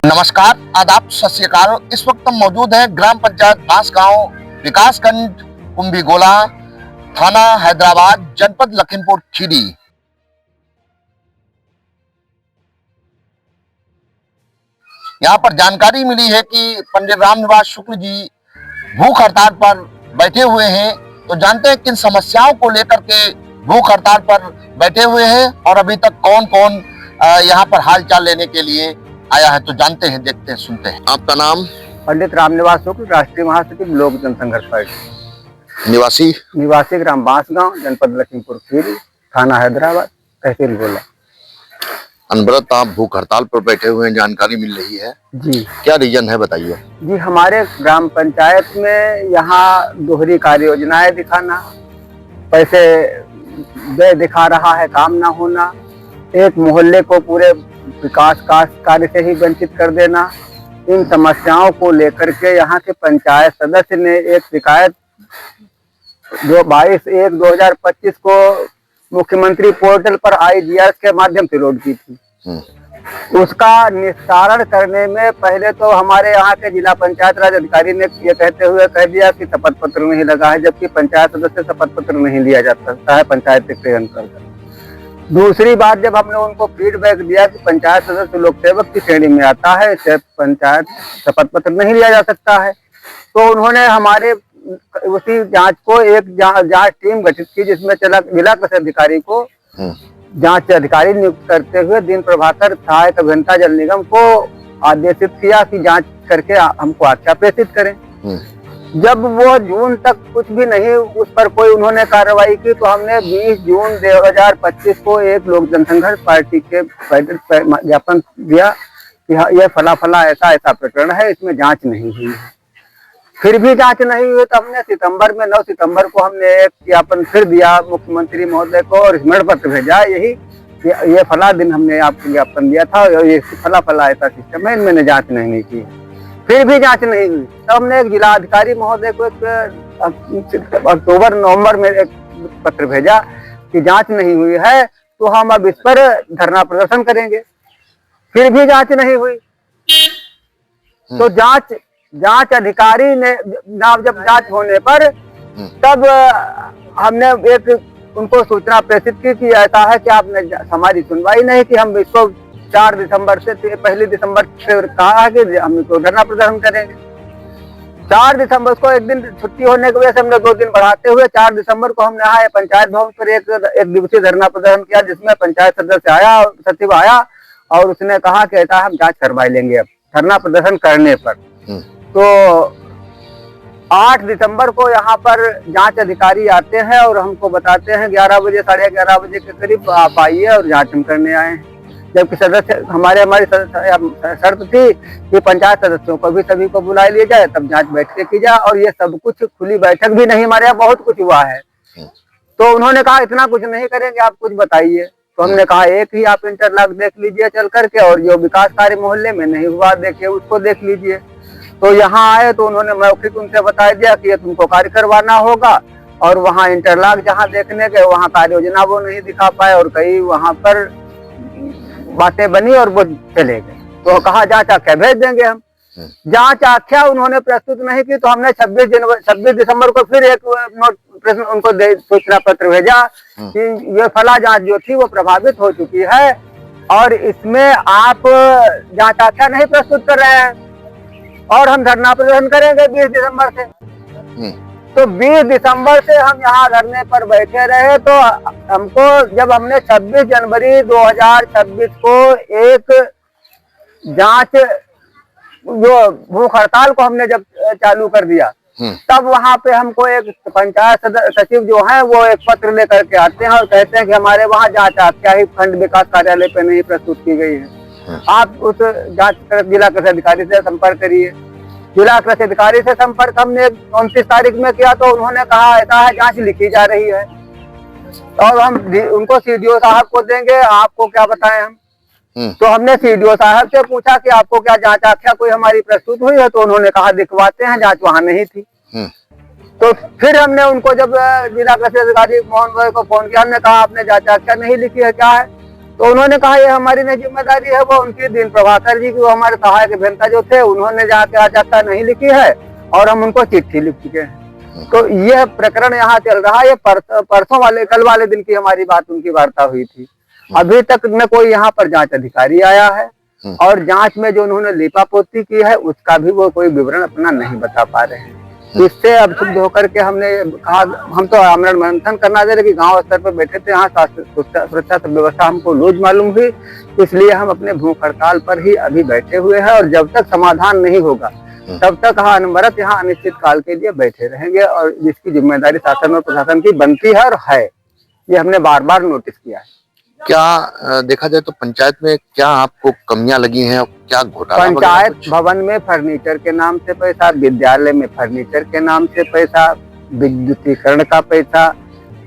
नमस्कार, आदाब, सत श्री अकाल। इस वक्त हम मौजूद हैं ग्राम पंचायत बांसगांव, विकासखंड कुंभीगोला, थाना हैदराबाद, जनपद लखीमपुर खीरी। यहाँ पर जानकारी मिली है कि पंडित रामनिवास शुक्ल जी भूख हड़ताल पर बैठे हुए हैं। तो जानते हैं किन समस्याओं को लेकर के भूख हड़ताल पर बैठे हुए हैं और अभी तक कौन कौन यहाँ पर हालचाल लेने के लिए आया है। तो जानते हैं, देखते हैं, सुनते हैं। आपका नाम? पंडित रामनिवास शुक्ल, राष्ट्रीय महासचिव लोक जनसंघर्ष पार्टी। निवासी ग्राम बांसगांव, जनपद लखीमपुर खीरी, थाना हैदराबाद, तहसील गोला। अनवरत आप भूख हड़ताल पर बैठे हुए हैं, जानकारी मिल रही है जी। क्या रीजन है, बताइए। जी, हमारे ग्राम पंचायत में यहाँ दोहरी कार्य योजनाएं दिखाना, पैसे व्यय दिखा रहा है, काम ना होना, एक मोहल्ले को पूरे विकास कार्य से ही वंचित कर देना। इन समस्याओं को लेकर के यहाँ के पंचायत सदस्य ने एक शिकायत जो 22/1/2025 को मुख्यमंत्री पोर्टल पर IGR के माध्यम से लोड की थी। उसका निस्तारण करने में पहले तो हमारे यहाँ के जिला पंचायत राज अधिकारी ने ये कहते हुए कह दिया कि शपथ पत्र नहीं लगा है, जबकि पंचायत सदस्य शपथ पत्र नहीं लिया जा सकता है पंचायत के अंतर्गत। दूसरी बात, जब हमने उनको फीडबैक दिया कि पंचायत सदस्य लोक सेवक की श्रेणी में आता है, इससे पंचायत शपथ पत्र नहीं लिया जा सकता है, तो उन्होंने हमारे उसी जांच को एक जांच टीम गठित की, जिसमें जिला कृषि अधिकारी को जांच अधिकारी नियुक्त करते हुए दिन प्रभाकर सहायक अभियंता जल निगम को आदेशित किया कि जांच करके हमको आख्या प्रेषित करें। जब वो जून तक कुछ भी नहीं, उस पर कोई उन्होंने कार्रवाई की, तो हमने 20 जून 2025 को एक लोक जनसंघर्ष पार्टी के ज्ञापन दिया कि यह फला फला ऐसा ऐसा प्रकरण है, इसमें जांच नहीं हुई है। फिर भी जांच नहीं हुई तो हमने 9 सितंबर को हमने एक ज्ञापन फिर दिया मुख्यमंत्री महोदय को और स्मरण पत्र भेजा, यही ये फला दिन हमने आपको ज्ञापन दिया था और ये फला फला ऐसा सिस्टम है, इनमें जांच नहीं की। फिर भी जांच नहीं हुई तो हमने एक जिला अधिकारी महोदय को अक्टूबर-नवंबर में एक पत्र भेजा कि जांच नहीं हुई है तो हम अब इस पर धरना प्रदर्शन करेंगे। फिर भी जांच नहीं हुई तो जांच अधिकारी ने जब जांच होने पर तब हमने एक उनको सूचना प्रेषित की कि ऐसा है कि आपने हमारी सुनवाई नहीं की। हम इसको 4 दिसंबर से 1 दिसंबर से कहा है कि हम इसको धरना प्रदर्शन करेंगे। 4 दिसंबर को एक दिन छुट्टी होने की वजह से हमने 2 दिन बढ़ाते हुए 4 दिसंबर को हमने यहाँ पंचायत भवन पर एक दिवसीय धरना प्रदर्शन किया, जिसमें पंचायत सदस्य आया, सचिव आया और उसने कहा कि ऐसा हम जांच करवाई लेंगे अब धरना प्रदर्शन करने पर। तो 8 दिसंबर को यहाँ पर जांच अधिकारी आते हैं और हमको बताते हैं 11 बजे 11:30 बजे के करीब आप आइए और जांच हम करने आए हैं। जबकि सदस्य हमारी शर्त थी कि पंचायत सदस्यों को भी सभी को बुला लिया जाए, तब जांच बैठ के की जाए, और ये सब कुछ खुली बैठक भी नहीं, हमारे यहाँ बहुत कुछ हुआ है। तो उन्होंने कहा इतना कुछ नहीं करेंगे, आप कुछ बताइए। तो हमने कहा एक ही आप इंटरलॉक देख लीजिए चल करके, और जो विकास कार्य मोहल्ले में नहीं हुआ देखिए उसको देख लीजिए। तो यहाँ आए तो उन्होंने मौखिक उनसे बता दिया कि ये तुमको कार्य करवाना होगा, और वहाँ इंटरलॉक जहाँ देखने गए वहाँ कार्य योजना वो नहीं दिखा पाए और कई वहाँ पर बातें बनी और वो चले गए। तो कहा जांच आख्या भेज देंगे हम। जांच आख्या उन्होंने प्रस्तुत नहीं की, तो हमने 26 दिसंबर को फिर एक प्रश्न उनको सूचना पत्र भेजा कि ये फला जांच जो थी वो प्रभावित हो चुकी है और इसमें आप जांच आख्या नहीं प्रस्तुत कर रहे हैं और हम धरना प्रदर्शन करेंगे 20 दिसंबर से। तो 20 दिसंबर से हम यहाँ धरने पर बैठे रहे। तो हमको जब हमने 26 जनवरी 2026 को एक जांच जो भूख हड़ताल को हमने जब चालू कर दिया, तब वहाँ पे हमको एक पंचायत सचिव जो है वो एक पत्र लेकर के आते हैं और कहते हैं कि हमारे वहाँ जांच आख्या ही खंड विकास कार्यालय पे नहीं प्रस्तुत की गई है, आप उस जांच जिला कृषि अधिकारी से संपर्क करिए। जिला कृषि अधिकारी से संपर्क हमने 29 तारीख में किया तो उन्होंने कहा ऐसा है जांच लिखी जा रही है और हम उनको CDO साहब को देंगे, आपको क्या बताएं हम। तो हमने CDO साहब से पूछा कि आपको क्या जांच आख्या कोई हमारी प्रस्तुत हुई है, तो उन्होंने कहा दिखवाते हैं, जांच वहां नहीं थी। तो फिर हमने उनको जब जिला कृषि अधिकारी मोहन भाई को फोन किया, हमने कहा आपने जांच आख्या नहीं लिखी है क्या है, तो उन्होंने कहा ये हमारी नहीं जिम्मेदारी है, वो उनकी दिन प्रभाकर जी की, वो हमारे सहायक अभियंता जो थे, उन्होंने जाके आचार्यता नहीं लिखी है और हम उनको चिट्ठी लिख चुके हैं। तो यह प्रकरण यहाँ चल रहा है। ये परसों वाले, कल वाले दिन की हमारी बात, उनकी वार्ता हुई थी। अभी तक न कोई यहाँ पर जांच अधिकारी आया है और जांच में जो उन्होंने लीपापोती की है उसका भी वो कोई विवरण अपना नहीं बता पा रहे हैं। इससे अब क्षुब्ध होकर के हमने कहा, हम तो आमरण मंथन करना दे रहे कि गांव स्तर पर बैठे थे, यहाँ सुरक्षा व्यवस्था हमको लूज मालूम हुई, इसलिए हम अपने भूख हड़ताल पर ही अभी बैठे हुए हैं और जब तक समाधान नहीं होगा तब तक अनवरत यहाँ अनिश्चित काल के लिए बैठे रहेंगे। और जिसकी जिम्मेदारी शासन और प्रशासन की बनती है और है, ये हमने बार बार नोटिस किया है। क्या देखा जाए तो पंचायत में क्या आपको कमियां लगी हैं और क्या घोटाला? पंचायत भवन में फर्नीचर के नाम से पैसा, विद्यालय में फर्नीचर के नाम से पैसा, विद्युतीकरण का पैसा,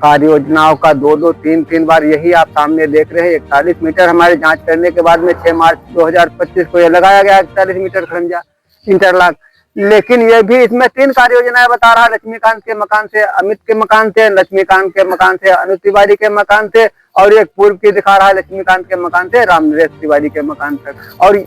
कार्य योजनाओं का 2-2, 3-3 बार, यही आप सामने देख रहे हैं। 41 मीटर हमारे जांच करने के बाद में 6 मार्च 2025 को यह लगाया गया 41 मीटर खरंजा इंटरलॉक, लेकिन ये भी इसमें 3 कार्य योजनाएं बता रहा है। लक्ष्मीकांत के मकान से अमित के मकान से, लक्ष्मीकांत के मकान से अनुज तिवारी के मकान से, और एक पूर्व की दिखा रहा है लक्ष्मीकांत के मकान से रामनरेश तिवारी के मकान तक। और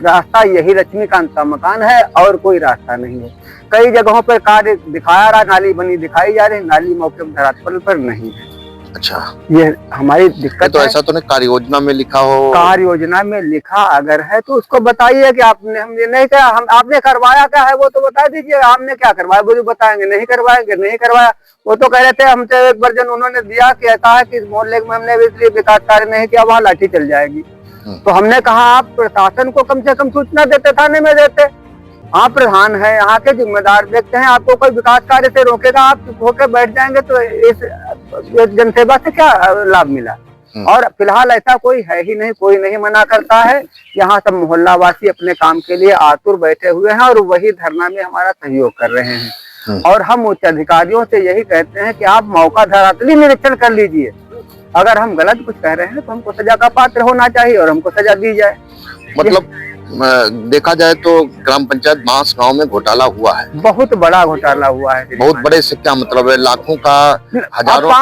रास्ता यही लक्ष्मीकांत का मकान है और कोई रास्ता नहीं है। कई जगहों पर कार्य दिखाया रहा, नाली बनी दिखाई जा रही, नाली मौके धरातल पर नहीं है। अच्छा, ये हमारी दिक्कत तो है। ऐसा तो नहीं कार्य योजना में लिखा हो? कार्य योजना में लिखा अगर है तो उसको बताइए कि आपने, हमने नहीं कहा, हम आपने करवाया क्या है वो तो बता दीजिए। हमने क्या करवाया वो जो बताएंगे, नहीं करवाएंगे, नहीं करवाया। वो तो कह रहे थे हमसे एक वर्जन उन्होंने दिया कि ऐसा है कि मोहल्ले में हमने इसलिए विकास कार्य नहीं किया, वहाँ लाठी चल जाएगी। तो हमने कहा आप प्रशासन को कम से कम सूचना देते, थाने में देते। आप प्रधान है, यहाँ के जिम्मेदार व्यक्ति हैं, आपको कोई विकास कार्य से रोकेगा, आप चुप होकर बैठ जाएंगे तो इस जनसेवा से क्या लाभ मिला? और फिलहाल ऐसा कोई है ही नहीं, कोई नहीं मना करता है। यहाँ सब मोहल्ला वासी अपने काम के लिए आतुर बैठे हुए हैं और वही धरना में हमारा सहयोग कर रहे हैं। और हम उच्च अधिकारियों से यही कहते हैं कि आप मौका धरातली निरीक्षण कर लीजिए। अगर हम गलत कुछ कह रहे हैं तो हमको सजा का पात्र होना चाहिए और हमको सजा दी जाए। मतलब देखा जाए तो ग्राम पंचायत बांस गांव में घोटाला हुआ है, बहुत बड़ा घोटाला हुआ है। बहुत बड़े से क्या मतलब है? लाखों का, हजारों का,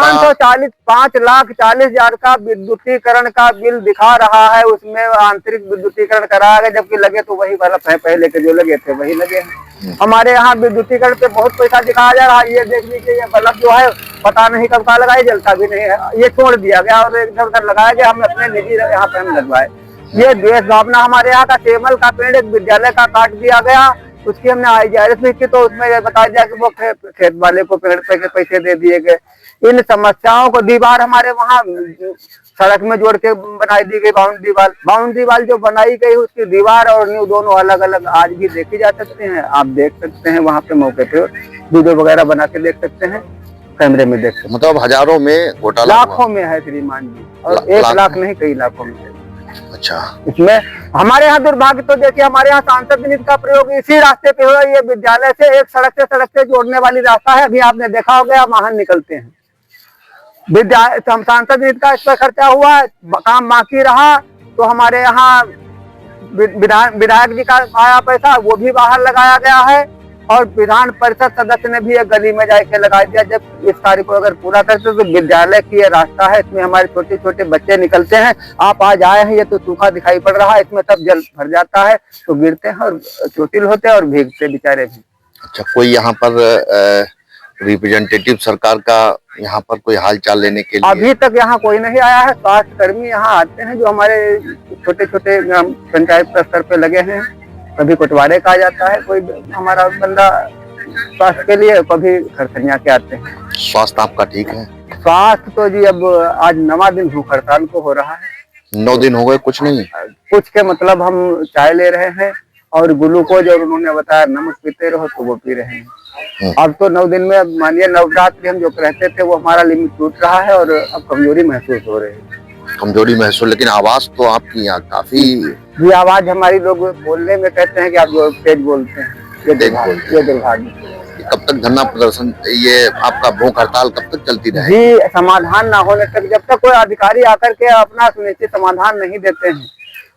5,40,000 का विद्युतीकरण का बिल दिखा रहा है। उसमें आंतरिक विद्युतीकरण कराया गया, जबकि लगे तो वही बल्ब है, पहले के जो लगे थे वही लगे हैं। हमारे यहाँ विद्युतीकरण पे बहुत पैसा दिखाया जा रहा है। ये देख लीजिए, ये बल्ब जो है पता नहीं कब का लगाया, जलता भी नहीं है, ये छोड़ दिया गया और इधर उधर लगाया गया। हम अपने निजी यहाँ पे हम लगवाए। ये देश भावना हमारे यहाँ का टेमल का पेड़ एक विद्यालय का काट दिया गया, उसकी हमने IGRS भी की तो उसमें ये बता दिया कि वो खेत वाले को पेड़ पे के पैसे दे दिए गए। इन समस्याओं को, दीवार हमारे वहाँ सड़क में जोड़ के बनाई दी गई, बाउंड्री वाल जो बनाई गई उसकी दीवार और न्यू दोनों अलग अलग आज भी देखी जा सकते हैं। आप देख सकते हैं वहाँ पे मौके पे वीडियो वगैरह बना के देख सकते हैं, कैमरे में देख सकते हैं। मतलब हजारों में घोटाला, लाखों में है श्रीमान जी, और 1 लाख नहीं कई लाखों में है। अच्छा, इसमें हमारे यहाँ दुर्भाग्य तो देखिए, हमारे यहाँ सांसद निधि का प्रयोग इसी रास्ते पे हुआ। ये विद्यालय से एक सड़क से जोड़ने वाली रास्ता है, अभी आपने देखा होगा, वाहन निकलते हैं। सांसद निधि का इस पर खर्चा हुआ, काम बाकी रहा तो हमारे यहाँ विधायक जी का आया पैसा, वो भी बाहर लगाया गया है। और विधान परिषद सदस्य ने भी एक गली में जाके लगा दिया। जब इस कार्य को अगर पूरा करते तो विद्यालय की ये रास्ता है, इसमें हमारे छोटे छोटे बच्चे निकलते हैं। आप आज आए हैं, ये तो सूखा दिखाई पड़ रहा है, इसमें सब जल भर जाता है तो गिरते हैं और चोटिल होते हैं और भीगते बेचारे भी। अच्छा, कोई यहाँ पर रिप्रेजेंटेटिव सरकार का यहाँ पर कोई हाल चाल लेने के लिए अभी तक यहाँ कोई नहीं आया है। स्वास्थ्य कर्मी यहाँ आते हैं जो हमारे छोटे छोटे पंचायत स्तर पे लगे हैं। कभी कोटवारे का आ जाता है कोई हमारा बंदा स्वास्थ्य के लिए, कभी खरसनिया के आते हैं। स्वास्थ्य आपका ठीक है? स्वास्थ्य तो जी अब आज 9वां दिन भूख हड़ताल को हो रहा है। 9 दिन हो गए, कुछ नहीं? कुछ के मतलब हम चाय ले रहे हैं और ग्लूकोज, और उन्होंने बताया नमक पीते रहो तो वो पी रहे हैं। अब तो 9 दिन में मानिए नवरात्रि हम जो रहते थे वो हमारा लिमिट टूट रहा है और अब कमजोरी महसूस हो रही है। कमजोरी महसूस, लेकिन आवाज तो आपकी यहाँ काफी जी, आवाज हमारी, लोग बोलने में कहते हैं कि आप जो तेज बोलते हैं। ये दुर्भाग्य। कब तक धरना प्रदर्शन, ये आपका भूख हड़ताल कब तक चलती रहेगी? जी, समाधान ना होने तक, जब तक कोई अधिकारी आकर के अपना सुनिश्चित समाधान नहीं देते हैं।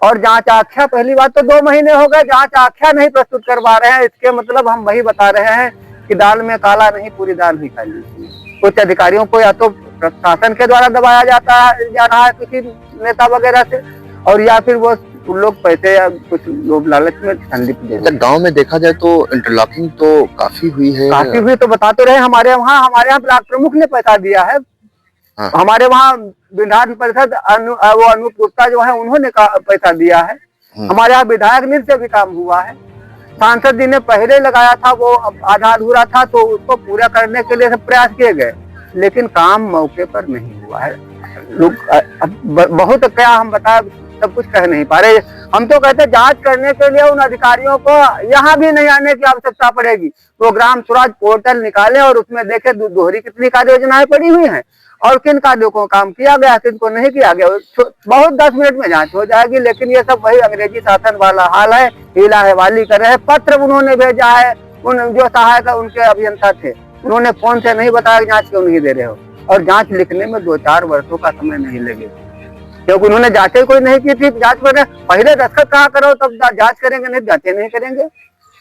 और जांच आख्या, पहली बात तो 2 महीने हो गए जांच आख्या नहीं प्रस्तुत करवा रहे हैं। इसके मतलब हम वही बता रहे हैं कि दाल में काला नहीं, पूरी दाल भी काली। कुछ अधिकारियों को या तो प्रशासन के द्वारा दबाया जा रहा है किसी नेता वगैरह से, और या फिर वो उन लोग पैसे या कुछ लोभ लालच में संलिप्त दे मतलब गांव में देखा जाए तो इंटरलॉकिंग तो काफी हुई है। काफी हुई तो बता तो रहे, हमारे यहाँ ब्लॉक प्रमुख ने पैसा दिया है। हाँ। हमारे वहाँ विधान परिषद वो अनूप गुप्ता जो है उन्होंने पैसा दिया है। हमारे यहाँ विधायक निधि से भी काम हुआ है। सांसद जी ने पहले लगाया था, वो आधा अधूरा था, तो उसको पूरा करने के लिए सब प्रयास किए गए, लेकिन काम मौके पर नहीं हुआ है। लोग बहुत क्या हम बताए, सब कुछ कह नहीं पा रहे। हम तो कहते जांच करने के लिए उन अधिकारियों को यहाँ भी नहीं आने की आवश्यकता पड़ेगी। वो ग्राम स्वराज पोर्टल निकाले और उसमें देखे दोहरी कितनी कार्य योजनाएं पड़ी हुई हैं और किन कार्यों को काम किया गया, किन को नहीं किया गया। बहुत 10 मिनट में जांच हो जाएगी, लेकिन ये सब वही अंग्रेजी शासन वाला हाल है, हीला हेवाली कर रहे हैं। पत्र उन्होंने भेजा है, उन जो सहायक उनके अभियंता थे उन्होंने फोन से नहीं बताया जांच क्यों नहीं दे रहे हो, और जांच लिखने में 2-4 वर्षों का समय नहीं लगेगा, क्योंकि उन्होंने जांचें कोई नहीं की थी। जांच पर पहले दस्तखत कहाँ करो तब जांच करेंगे, नहीं जांचें नहीं करेंगे।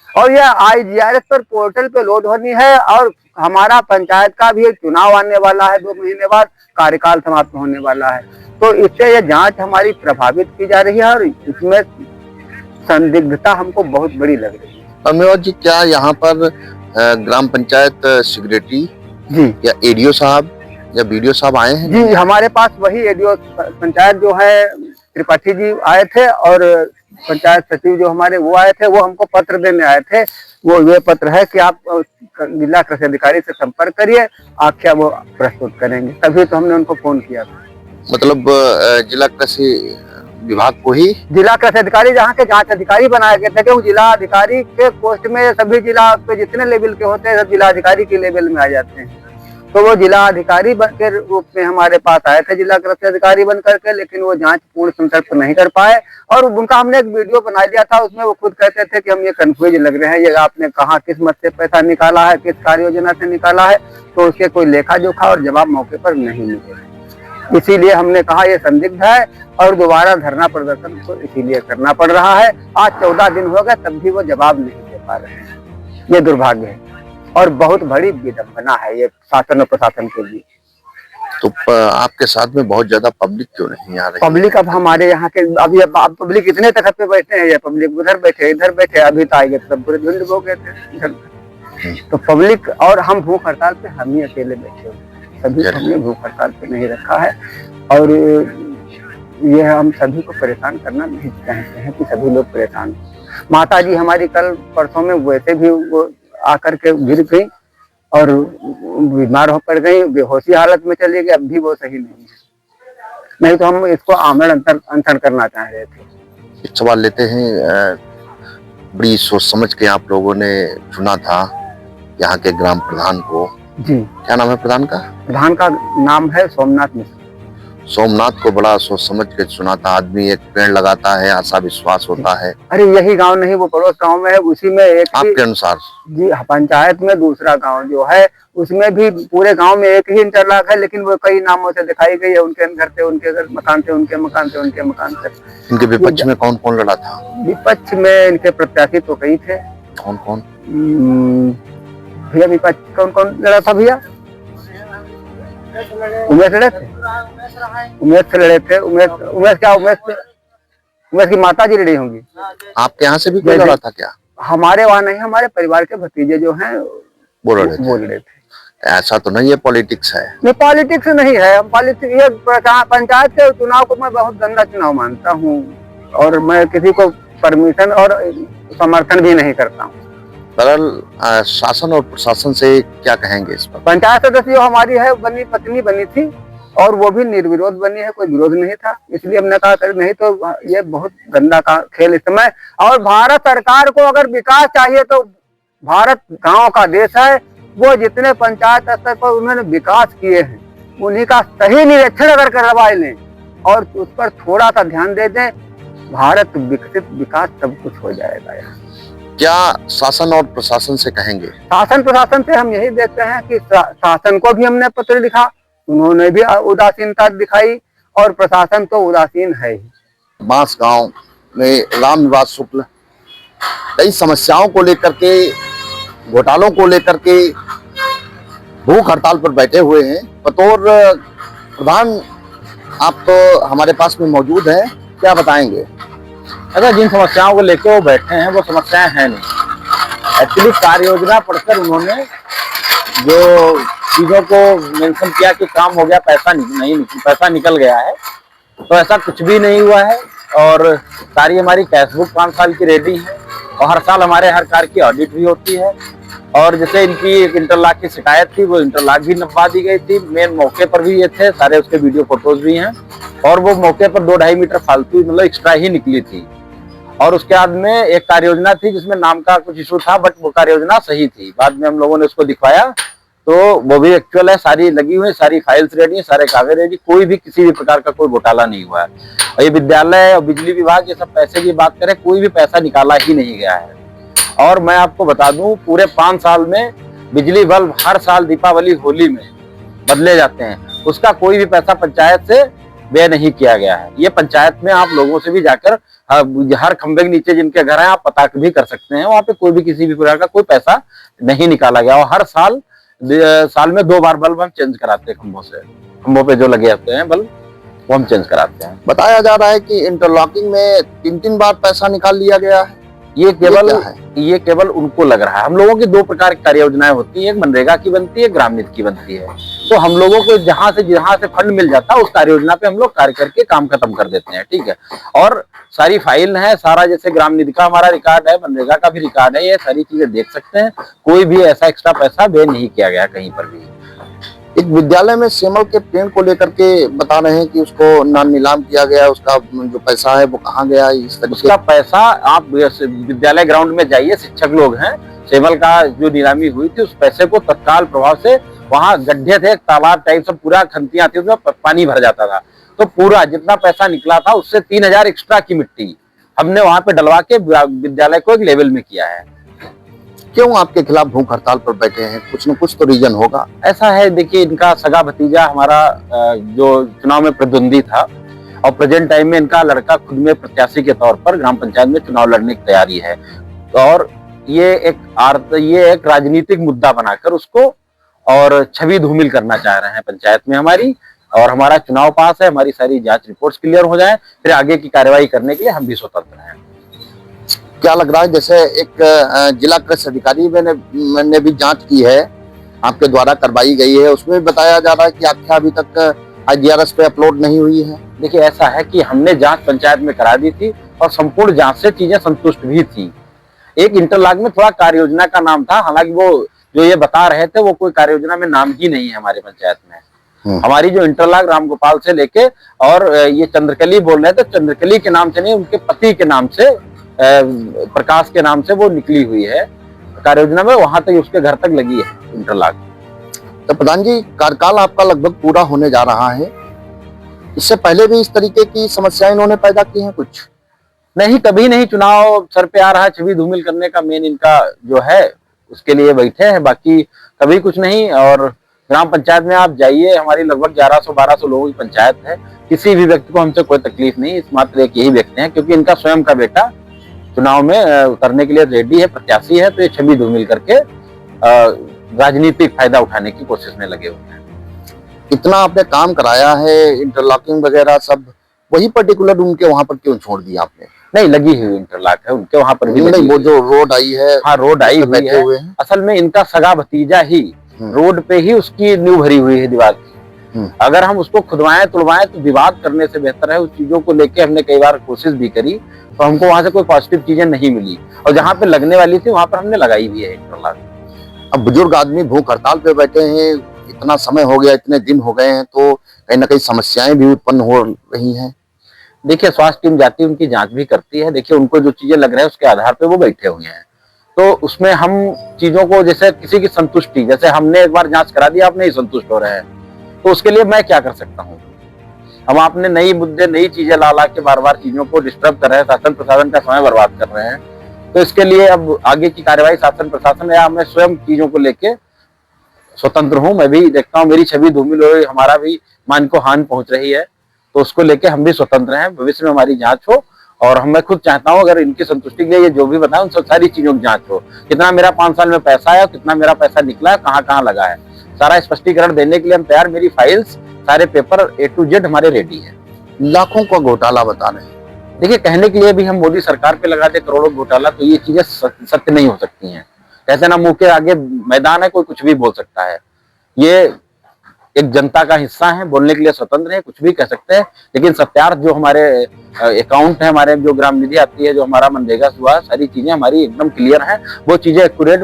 और ये IGRS पर पोर्टल पे लोड होनी है, और हमारा पंचायत का भी एक चुनाव आने वाला है, 2 महीने बाद कार्यकाल समाप्त होने वाला है, तो इससे ये जांच हमारी प्रभावित की जा रही है और इसमें संदिग्धता हमको बहुत बड़ी लग रही है। अमेवा जी, क्या यहाँ पर ग्राम पंचायत सेक्रेटरी जी या ADO साहब या BDO साहब आए हैं? जी, हमारे पास वही ADO पंचायत जो है त्रिपाठी जी आए थे, और पंचायत सचिव जो हमारे वो आए थे, वो हमको पत्र देने आए थे। वो ये पत्र है कि आप जिला कृषि अधिकारी से संपर्क करिए, आख्या वो प्रस्तुत करेंगे, तभी तो हमने उनको फोन किया था। मतलब जिला कृषि विभाग को ही जिला कृषि अधिकारी जहाँ के जांच अधिकारी बनाए गए थे, क्योंकि जिला अधिकारी के पोस्ट में सभी जिला पे जितने लेवल के होते हैं सब जिला अधिकारी के लेवल में आ जाते हैं, तो वो जिला अधिकारी बन के रूप में हमारे पास आए थे, जिला कृषि अधिकारी बन करके, लेकिन वो जांच पूर्ण संतृप्त नहीं कर पाए। और उनका हमने एक वीडियो बना दिया था, उसमें वो खुद कहते थे कि हम ये कंफ्यूज लग रहे हैं, ये आपने कहाँ किस मत से पैसा निकाला है, किस कार्य योजना से निकाला है, तो उसके कोई लेखा जोखा और जवाब मौके पर नहीं मिले। इसीलिए हमने कहा ये संदिग्ध है, और दोबारा धरना प्रदर्शन को इसीलिए करना पड़ रहा है। आज 14 दिन हो गए, तब भी वो जवाब नहीं दे पा रहे हैं। ये दुर्भाग्य है और बहुत बड़ी विडंबना है ये शासन और प्रशासन के लिए। तो आपके साथ में बहुत ज्यादा पब्लिक क्यों नहीं आ रही? पब्लिक अब हमारे यहाँ के अभी पब्लिक इतने तखत पे बैठे हैं, ये पब्लिक उधर बैठे इधर बैठे, अभी तो आएंगे तो पूरे झुंड हो गए थे इधर। तो पब्लिक और हम भूख हड़ताल पे हम ही अकेले बैठे हुए, सभी को हमने भूख हड़ताल पे नहीं रखा है। और ये हम सभी को परेशान करना नहीं चाहते हैं कि सभी लोग परेशान। माता जी हमारी कल परसों में वैसे भी वो आकर के गिर गई और बीमार हो पड़ गई, बेहोशी हालत में चली गई, अब भी वो सही नहीं है। नहीं तो हम इसको आमरण अनशन करना चाह रहे थे। एक सवाल लेते हैं, बड़ी सोच समझ के आप लोगों ने चुना था यहाँ के ग्राम प्रधान को। जी, क्या नाम है प्रधान का? प्रधान का नाम है सोमनाथ मिश्र। सोमनाथ को बड़ा सोच समझ के चुना था। आदमी एक पेड़ लगाता है, आशा विश्वास होता है। अरे यही गांव नहीं, वो पड़ोस गांव में है, उसी में एक आपके अनुसार? जी, पंचायत में दूसरा गांव जो है उसमें भी पूरे गांव में एक ही इंटरलॉक है, लेकिन वो कई नामों से दिखाई गई है। उनके घर से उनके घर, मकान से उनके मकान से उनके मकान से। इनके विपक्ष में कौन कौन लड़ा था? विपक्ष में इनके प्रत्याशी तो कई थे। कौन कौन भैया? विपक्ष कौन कौन लड़ा था भैया? उमेश लड़े थे, उमेश से लड़े थे। उमेश की माता जी लड़ी होंगी। आपके यहाँ से भी कोई लड़ा था क्या? हमारे वहाँ नहीं, हमारे परिवार के भतीजे जो हैं वो लड़े थे। ऐसा तो नहीं है पॉलिटिक्स है? नहीं, पॉलिटिक्स नहीं है। पॉलिटिक्स ये पंचायत के चुनाव को मैं बहुत गंदा चुनाव मानता हूँ, और मैं किसी को परमिशन और समर्थन भी नहीं करता हूँ। बहरहाल शासन और प्रशासन से क्या कहेंगे इस पर? पंचायत सदस्य जो हमारी है बनी पत्नी बनी थी, और वो भी निर्विरोध बनी है, कोई विरोध नहीं था, इसलिए हमने कहा कर नहीं तो ये बहुत गंदा का खेल इस समय। और भारत सरकार को अगर विकास चाहिए तो भारत गांव का देश है, वो जितने पंचायत स्तर पर उन्होंने विकास किए हैं उन्हीं का सही निरीक्षण अगर करवा लें और उस पर थोड़ा सा ध्यान दे दें, भारत विकसित विकास सब कुछ हो जाएगा। यहाँ क्या शासन और प्रशासन से कहेंगे? शासन प्रशासन से हम यही देखते हैं कि शासन को भी हमने पत्र लिखा, उन्होंने भी उदासीनता दिखाई, और प्रशासन तो उदासीन है ही। बांस गांव में रामनिवास शुक्ल कई समस्याओं को लेकर के, घोटालों को लेकर के भूख हड़ताल पर बैठे हुए हैं। बतौर प्रधान आप तो हमारे पास में मौजूद हैं, क्या बताएंगे? अगर जिन समस्याओं को लेकर वो बैठे हैं वो समस्याएं हैं नहीं। एक्चुअली कार्य योजना पढ़कर उन्होंने जो चीजों को मेंशन किया कि काम हो गया, पैसा निकल गया है, तो ऐसा कुछ भी नहीं हुआ है। और सारी हमारी कैशबुक 5 साल की रेडी है और हर साल हमारे हर कार की ऑडिट भी होती है। और जैसे इनकी एक इंटरलॉक की शिकायत थी, वो इंटरलॉक भी नपवा दी गई थी। मेन मौके पर भी ये थे, सारे उसके वीडियो फोटोज भी हैं। और वो मौके पर 2-2.5 मीटर फालतू मतलब एक्स्ट्रा ही निकली थी। और उसके बाद में एक कार्य योजना थी जिसमें नाम का कुछ इशू था, बट वो कार्य योजना सही थी। बाद में हम लोगों ने उसको दिखवाया तो वो भी एक्चुअल है, सारी लगी हुई, सारी फाइल्स रेडी है, सारे कागज रेडी, कोई भी किसी भी प्रकार का कोई घोटाला नहीं हुआ है। और ये विद्यालय और बिजली विभाग ये सब पैसे की बात करें, कोई भी पैसा निकाला ही नहीं गया है। और मैं आपको बता दूं, पूरे 5 साल में बिजली बल्ब हर साल दीपावली होली में बदले जाते हैं, उसका कोई भी पैसा पंचायत से व्यय नहीं किया गया है। ये पंचायत में आप लोगों से भी जाकर हर खंबे के नीचे जिनके घर है आप पता भी कर सकते हैं, वहां पे कोई भी किसी भी प्रकार का कोई पैसा नहीं निकाला गया। और हर साल में 2 बार बल्ब हम चेंज कराते हैं, खंभों पे जो लगे होते हैं बल्ब वो हम चेंज कराते हैं। बताया जा रहा है कि इंटरलॉकिंग में 3-3 बार पैसा निकाल लिया गया है। ये केवल उनको लग रहा है। हम लोगों की 2 प्रकार की कार्य योजनाएं होती है, एक मनरेगा की बनती है, ग्रामीण की बनती है। तो हम लोगों को जहां से फंड मिल जाता है उस कार्य योजना पे हम लोग कार्य करके काम खत्म कर देते हैं, ठीक है। और सारी फाइल है, सारा जैसे ग्राम निधि का हमारा रिकॉर्ड है, मनरेगा का भी रिकॉर्ड है, ये सारी चीजें देख सकते हैं। कोई भी ऐसा एक्स्ट्रा पैसा व्यय नहीं किया गया कहीं पर भी। एक विद्यालय में सेमल के पेड़ को लेकर के बता रहे हैं कि उसको नीलाम किया गया, उसका जो पैसा है वो कहाँ गया? इस तरह उसका पैसा आप विद्यालय ग्राउंड में जाइए, शिक्षक लोग हैं, सेमल का जो नीलामी हुई थी उस पैसे को तत्काल प्रभाव से, वहां गड्ढे थे, तालाब टाइप सब, पूरा खंतियां थी, उसमें पानी भर जाता था, तो पूरा जितना पैसा निकला था उससे 3000 एक्स्ट्रा की मिट्टी हमने वहां पे डलवा के विद्यालय को एक लेवल में किया है। क्यों आपके खिलाफ भूख हड़ताल पर बैठे हैं? कुछ न कुछ तो रीजन होगा। ऐसा है, देखिए, इनका सगा भतीजा हमारा जो चुनाव में प्रतिद्वंदी था और प्रेजेंट टाइम में इनका लड़का खुद में प्रत्याशी के तौर पर ग्राम पंचायत में चुनाव लड़ने की तैयारी है। और ये एक राजनीतिक मुद्दा बनाकर उसको और छवि धूमिल करना चाह रहे हैं पंचायत में हमारी। और हमारा चुनाव पास है, हमारी सारी जांच रिपोर्ट्स क्लियर हो जाए, फिर आगे की कार्रवाई करने के लिए हम भी स्वतंत्र हैं। क्या लग रहा है, जैसे एक जिला कृषि अधिकारी ने भी जांच की है, आपके द्वारा करवाई गई है, उसमें बताया जा रहा है कि आख्या अभी तक IGRS पे अपलोड नहीं हुई है। देखिए, ऐसा है कि हमने जांच पंचायत में करा दी थी और संपूर्ण जांच से चीजें संतुष्ट भी थी। एक इंटरलॉक में थोड़ा कार्य योजना का नाम था, हालांकि वो जो ये बता रहे थे वो कोई कार्य योजना में नाम ही नहीं है हमारे पंचायत में। हमारी जो इंटरलॉक रामगोपाल से लेके और ये चंद्रकली बोल रहे थे, चंद्रकली के नाम से नहीं, उनके पति के नाम से, प्रकाश के नाम से वो निकली हुई है कार्य योजना में, वहां तक उसके घर तक लगी है इंटरलॉक। तो प्रधान जी, कार्यकाल आपका लगभग पूरा होने जा रहा है, इससे पहले भी इस तरीके की समस्याएं इन्होंने पैदा की हैं? कुछ नहीं, कभी नहीं। चुनाव सर पे आ रहा है, छवि धूमिल करने का मेन इनका जो है उसके लिए बैठे हैं, बाकी कभी कुछ नहीं। और ग्राम पंचायत में आप जाइए, हमारी लगभग 1100-1200 लोगों की पंचायत है, किसी भी व्यक्ति को हमसे कोई तकलीफ नहीं। मात्र एक यही व्यक्ति है, क्योंकि इनका स्वयं का बेटा चुनाव में उतरने के लिए रेडी है, प्रत्याशी है, तो ये छवि धूमिल करके राजनीतिक फायदा उठाने की कोशिश में लगे हुए हैं। इतना आपने काम कराया है, इंटरलॉकिंग वगैरह सब, वही पर्टिकुलर उनके वहां पर क्यों छोड़ दिया आपने? नहीं, लगी हुई इंटरलॉक है उनके वहां पर भी। नहीं, वो जो रोड आई है, हाँ, रोड आई हुई है। असल में इनका सगा भतीजा ही रोड पे ही उसकी नींव भरी हुई है दीवार की। अगर हम उसको खुदवाएं तुड़वाएं तो विवाद करने से बेहतर है। उस चीजों को लेके हमने कई बार कोशिश भी करी, तो हमको वहां से कोई पॉजिटिव चीजें नहीं मिली, और जहां पे लगने वाली थी वहां पर हमने लगाई भी है इंटरलॉक। अब बुजुर्ग आदमी भूख हड़ताल पे बैठे हैं, इतना समय हो गया, इतने दिन हो गए हैं, तो कहीं ना कहीं समस्याएं भी उत्पन्न हो रही हैं। देखिए, स्वास्थ्य टीम जाती है, उनकी जांच भी करती है। देखिए, उनको जो चीजें लग रही है उसके आधार पे वो बैठे हुए हैं, तो उसमें हम चीजों को, जैसे किसी की संतुष्टि, जैसे हमने एक बार जांच करा दी, आप नहीं संतुष्ट हो रहे हैं, तो उसके लिए मैं क्या कर सकता हूँ? हम आपने नई मुद्दे, नई चीजें ला के बार बार चीजों को डिस्टर्ब कर रहे हैं, शासन प्रशासन का समय बर्बाद कर रहे हैं। तो इसके लिए अब आगे की कार्यवाही शासन प्रशासन या मैं स्वयं चीजों को लेके स्वतंत्र हूँ। मैं भी देखता हूँ मेरी छवि धूमिल हो, हमारा भी मान को हानि पहुंच रही है, तो उसको लेके हम भी स्वतंत्र हैं। भविष्य में हमारी जांच हो, और मैं खुद चाहता हूं अगर इनकी संतुष्टि के लिए ये जो भी बताया उन सब सारी चीजों की जांच हो, कितना मेरा 5 साल में पैसा आया, कितना मेरा पैसा निकला है, कहाँ कहाँ लगा है, सारा स्पष्टीकरण देने के लिए हम तैयार। मेरी फाइल्स, सारे पेपर A to Z हमारे रेडी है। लाखों का घोटाला बता रहे हैं। देखिए, कहने के लिए भी हम मोदी सरकार पे लगा दे करोड़ों घोटाला, तो ये चीजें सत्य नहीं हो सकती हैं। कहते ना, मुंह के आगे मैदान है, कोई कुछ भी बोल सकता है। ये एक जनता का हिस्सा है, बोलने के लिए स्वतंत्र है, कुछ भी कह सकते हैं। लेकिन सत्यार्थ जो हमारे अकाउंट है, हमारे जो ग्राम निधि आती है, जो हमारा मनरेगा हुआ, सारी चीजें हमारी एकदम क्लियर हैं। वो चीजें एक्यूरेट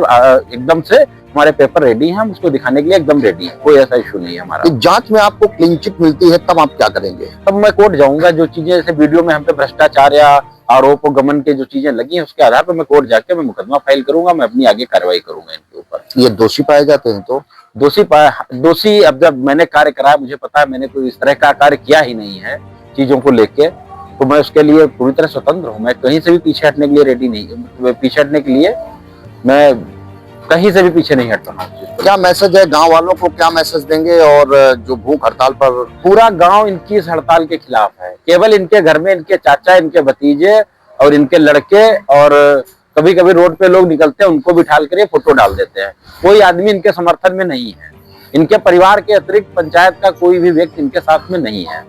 एकदम से, हमारे पेपर रेडी हैं, हम उसको दिखाने के लिए एकदम रेडी है। कोई ऐसा इशू नहीं है हमारा। इस जांच में आपको क्लीन चिट मिलती है, तब आप क्या करेंगे? तब मैं कोर्ट जाऊंगा। जो चीजें जैसे वीडियो में हम पे भ्रष्टाचार या आरोप गमन के जो चीजें लगी हैं, उसके आधार पर मैं कोर्ट जाके मैं मुकदमा फाइल करूंगा, मैं अपनी आगे कार्रवाई करूंगा इनके ऊपर। ये दोषी पाए जाते हैं तो? दोषी अब जब मैंने कार्य कराया, मुझे पता है मैंने कोई इस तरह का कार्य किया ही नहीं है चीजों को लेके, तो मैं उसके लिए पूरी तरह स्वतंत्र हूँ। मैं कहीं से भी पीछे हटने के लिए रेडी नहीं, पीछे हटने के लिए मैं कहीं से भी पीछे नहीं हटता हूँ। क्या मैसेज है गांव वालों को, क्या मैसेज देंगे? और जो भूख हड़ताल पर, पूरा गांव इनकी इस हड़ताल के खिलाफ है। केवल इनके घर में इनके चाचा, इनके भतीजे और इनके लड़के, और कभी कभी रोड पे लोग निकलते हैं, उनको बिठा कर ये फोटो डाल देते हैं। कोई आदमी इनके समर्थन में नहीं है। इनके परिवार के अतिरिक्त पंचायत का कोई भी व्यक्ति इनके साथ में नहीं है।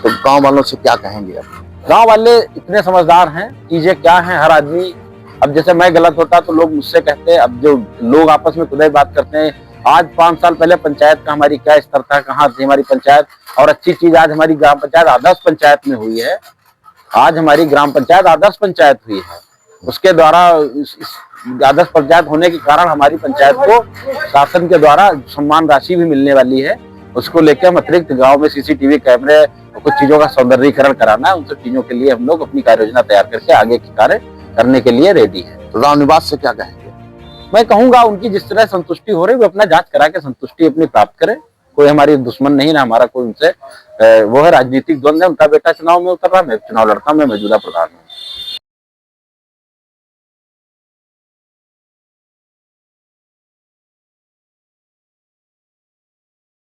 तो गांव वालों से क्या कहेंगे आप? गांव वाले इतने समझदार हैं, चीजें क्या हैं, हर आदमी, अब जैसे मैं गलत होता तो लोग मुझसे कहते हैं, अब जो लोग आपस में खुद ही बात करते हैं, आज 5 साल पहले पंचायत का हमारी क्या स्तर था, कहाँ थी हमारी पंचायत, और अच्छी चीज आज हमारी ग्राम पंचायत आदर्श पंचायत में हुई है। आज हमारी ग्राम पंचायत आदर्श पंचायत हुई है। उसके द्वारा इस आदर्श पंचायत होने के कारण हमारी पंचायत को शासन के द्वारा सम्मान राशि भी मिलने वाली है। उसको लेकर हम अतिरिक्त गांव में CCTV कैमरे और कुछ चीजों का सौंदर्यीकरण कराना है, उन सब चीजों के लिए हम लोग अपनी कार्य योजना तैयार करके आगे के कार्य करने के लिए रेडी है। रामनिवास से क्या कहेंगे? मैं कहूंगा उनकी जिस तरह संतुष्टि हो रही है, वो अपना जांच करा के संतुष्टि अपनी प्राप्त करें। कोई हमारी दुश्मन नहीं, ना हमारा कोई उनसे वो है राजनीतिक द्वंद है। उनका बेटा चुनाव में उतर रहा, मैं चुनाव लड़ता हूं, मैं मौजूदा प्रधान हूँ।